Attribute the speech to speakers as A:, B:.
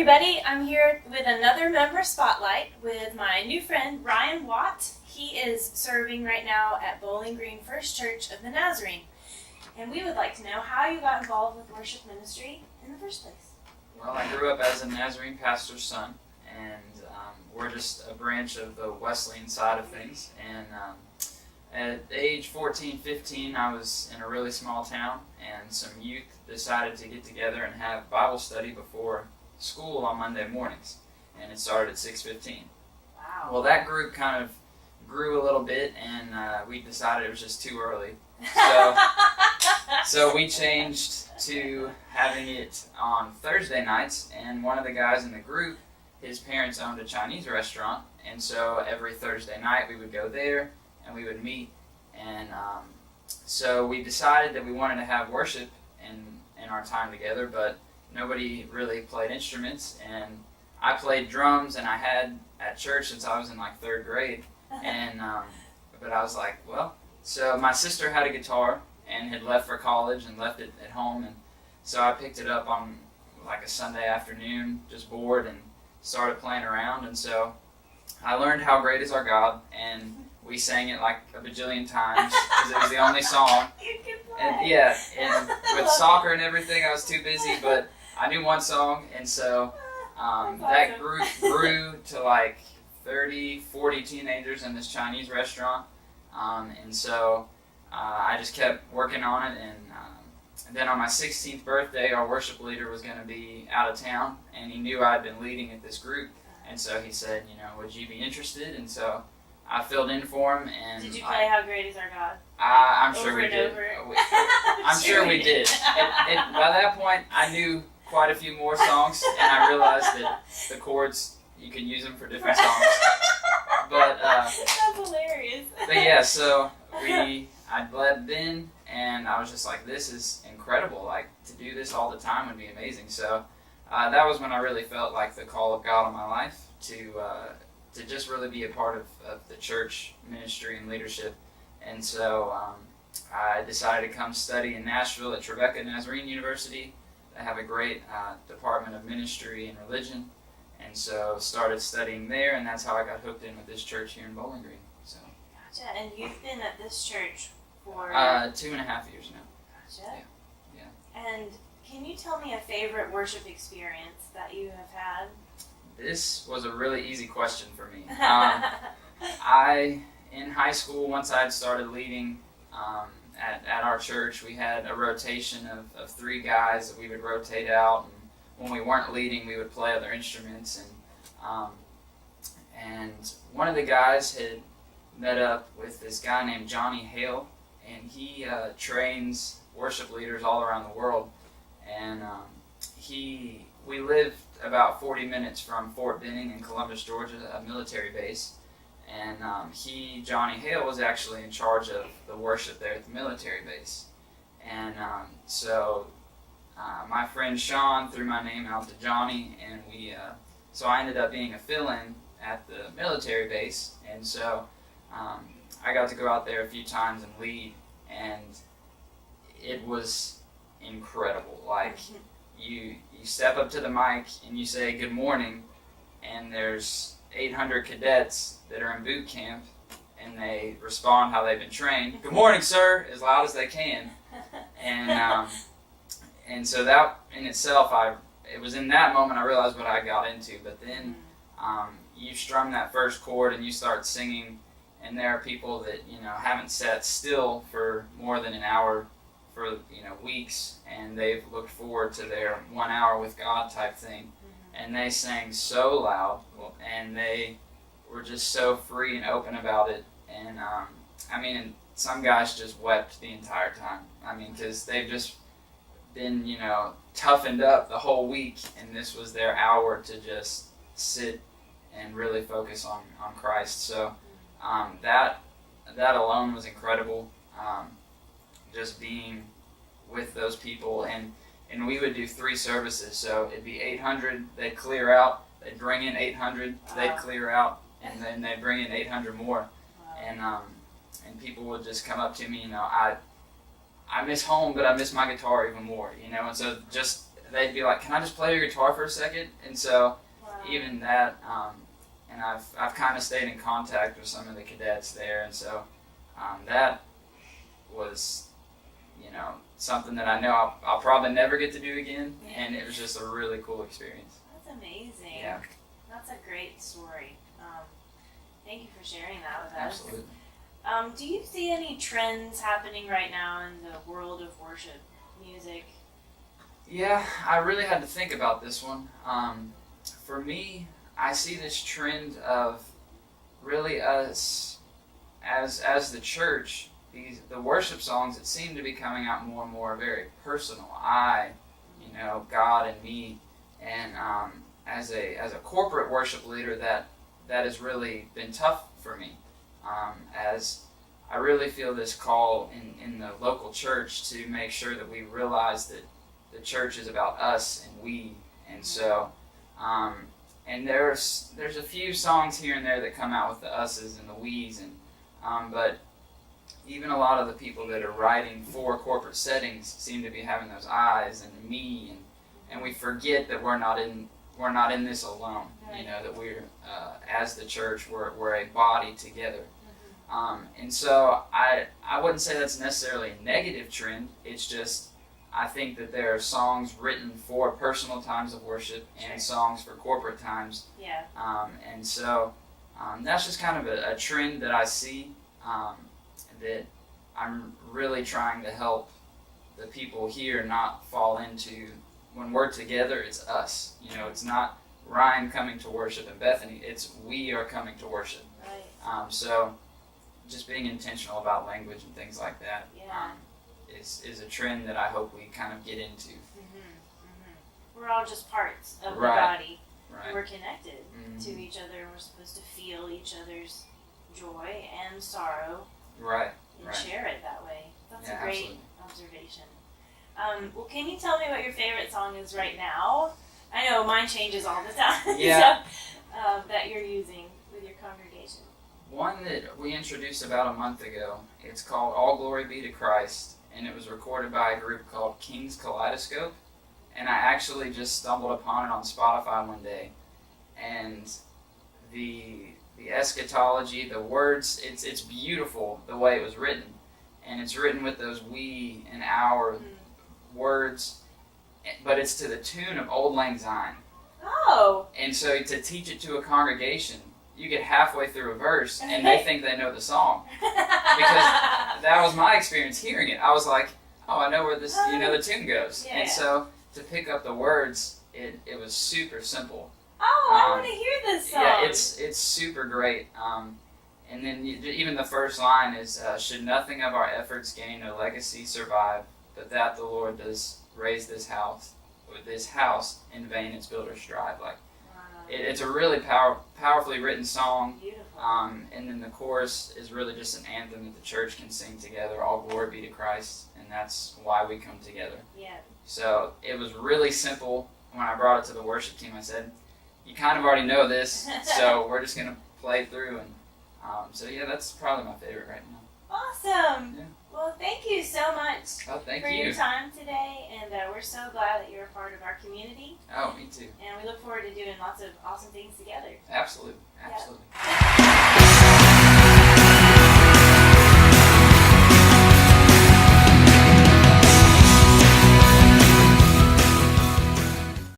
A: everybody. I'm here with another member spotlight with my new friend Ryan Watt. He is serving right now at Bowling Green First Church of the Nazarene. And we would like to know how you got involved with worship ministry in the first place.
B: Well, I grew up as a Nazarene pastor's son, and we're just a branch of the Wesleyan side of things. And at age 14, 15, I was in a really small town, and some youth decided to get together and have Bible study before school on Monday mornings, and it started at 6:15.
A: Wow.
B: Well, that group kind of grew a little bit, and we decided it was just too early. So we changed to having it on Thursday nights, and one of the guys in the group, his parents owned a Chinese restaurant, and so every Thursday night we would go there and we would meet, and so we decided that we wanted to have worship in our time together, but nobody really played instruments, and I played drums, and I had at church since I was in like third grade, and but I was like, well, so my sister had a guitar and had left for college and left it at home, and so I picked it up on like a Sunday afternoon, just bored, and started playing around, and so I learned How Great Is Our God, and we sang it like a bajillion times because it was the only song.
A: You can play.
B: And yeah, and with soccer and everything, I was too busy, but I knew one song, and so that group grew to like 30, 40 teenagers in this Chinese restaurant, and so I just kept working on it, and then on my 16th birthday, our worship leader was going to be out of town, and he knew I'd been leading at this group, and so he said, would you be interested? And so I filled in for him. And
A: did you play How Great Is Our God?
B: I'm sure
A: over
B: we
A: and
B: did.
A: over?
B: I'm sure we did. By that point, I knew quite a few more songs, and I realized that the chords, you can use them for different songs. But
A: that's hilarious.
B: But yeah, so I led then, and I was just like, this is incredible. Like, to do this all the time would be amazing. So that was when I really felt like the call of God on my life to just really be a part of the church ministry and leadership. And so I decided to come study in Nashville at Nazarene University. They have a great department of ministry and religion. And so started studying there, and that's how I got hooked in with this church here in Bowling Green. So.
A: Gotcha. And you've been at this church for
B: 2.5 years now.
A: Gotcha.
B: Yeah.
A: And can you tell me a favorite worship experience that you have had?
B: This was a really easy question for me. In high school, once I had started leading at our church, we had a rotation of 3 guys that we would rotate out, and when we weren't leading, we would play other instruments, and one of the guys had met up with this guy named Johnny Hale, and he trains worship leaders all around the world, and we lived about 40 minutes from Fort Benning in Columbus, Georgia, a military base, and Johnny Hale was actually in charge of the worship there at the military base, and so my friend Sean threw my name out to Johnny, and so I ended up being a fill-in at the military base, and so I got to go out there a few times and lead, and it was incredible. Like, you step up to the mic and you say good morning, and there's 800 cadets that are in boot camp, and they respond how they've been trained. Good morning, sir, as loud as they can. And so that in itself, it was in that moment I realized what I got into. But then you strum that first chord and you start singing, and there are people that haven't sat still for more than an hour for weeks, and they've looked forward to their 1 hour with God type thing, and they sang so loud, and they were just so free and open about it, and and some guys just wept the entire time. Because they've just been toughened up the whole week, and this was their hour to just sit and really focus on Christ. So that alone was incredible. Just being with those people, and we would do 3 services, so it'd be 800, they'd clear out, they'd bring in 800, they'd clear out, and then they'd bring in 800 more, and people would just come up to me, I miss home, but I miss my guitar even more, and so just they'd be like, "Can I just play your guitar for a second?" And so
A: Wow.
B: even that, and I've kind of stayed in contact with some of the cadets there, and so that was, something that I know I'll probably never get to do again, and it was just a really cool experience.
A: That's amazing.
B: Yeah.
A: That's a great story. Thank you for sharing that with us.
B: Absolutely.
A: Do you see any trends happening right now in the world of worship music?
B: Yeah, I really had to think about this one. For me, I see this trend of really us as the church. The worship songs that seem to be coming out more and more are very personal. God and me, and as a corporate worship leader, that has really been tough for me. As I really feel this call in the local church to make sure that we realize that the church is about us and we, and so and there's a few songs here and there that come out with the us's and the we's, and but even a lot of the people that are writing for corporate settings seem to be having those I's and me, and we forget that we're not in this alone.
A: Right.
B: That we're as the church, we're a body together. And so I wouldn't say that's necessarily a negative trend. It's just I think that there are songs written for personal times of worship and
A: Sure.
B: songs for corporate times.
A: Yeah.
B: And so that's just kind of a trend that I see, that I'm really trying to help the people here not fall into. When we're together, it's us. It's not Ryan coming to worship and Bethany. It's we are coming to worship.
A: Right.
B: So just being intentional about language and things like that
A: Yeah.
B: is a trend that I hope we kind of get into.
A: We're all just parts of
B: Right.
A: the body.
B: Right.
A: We're connected
B: Mhm.
A: to each other, and we're supposed to feel each other's joy and sorrow
B: Right.
A: and
B: Right.
A: share it that way. That's
B: Yeah,
A: a great
B: absolutely.
A: observation. Well, can you tell me what your favorite song is right now? I know mine changes all the time.
B: Yeah.
A: So, that you're using with your congregation.
B: One that we introduced about a month ago, it's called All Glory Be to Christ, and it was recorded by a group called King's Kaleidoscope, and I actually just stumbled upon it on Spotify one day, and the eschatology, the words, it's beautiful the way it was written, and it's written with those we and our words, but it's to the tune of Old Lang Syne.
A: Oh.
B: And so to teach it to a congregation, you get halfway through a verse and they think they know the song. Because that was my experience hearing it. I was like, oh, I know where this, the tune goes.
A: Yeah.
B: And so to pick up the words, it was super simple.
A: Oh, I want to hear this song.
B: Yeah, it's super great. And then even the first line is, should nothing of our efforts gain a legacy survive, but that the Lord does raise this house, in vain its builders strive. Like,
A: Wow.
B: it's a really powerfully written song.
A: Beautiful.
B: And then the chorus is really just an anthem that the church can sing together. All glory be to Christ, and that's why we come together.
A: Yeah.
B: So it was really simple. When I brought it to the worship team, I said, "You kind of already know this, so we're just gonna play through." And so yeah, that's probably my favorite right now.
A: Awesome.
B: Yeah.
A: Well, thank you so much
B: Oh, thank
A: for
B: you.
A: your time today, and we're so glad that you're a part of our community,
B: Oh, me too.
A: and we look forward to doing lots of awesome things together.
B: Absolutely. Absolutely.
A: Thank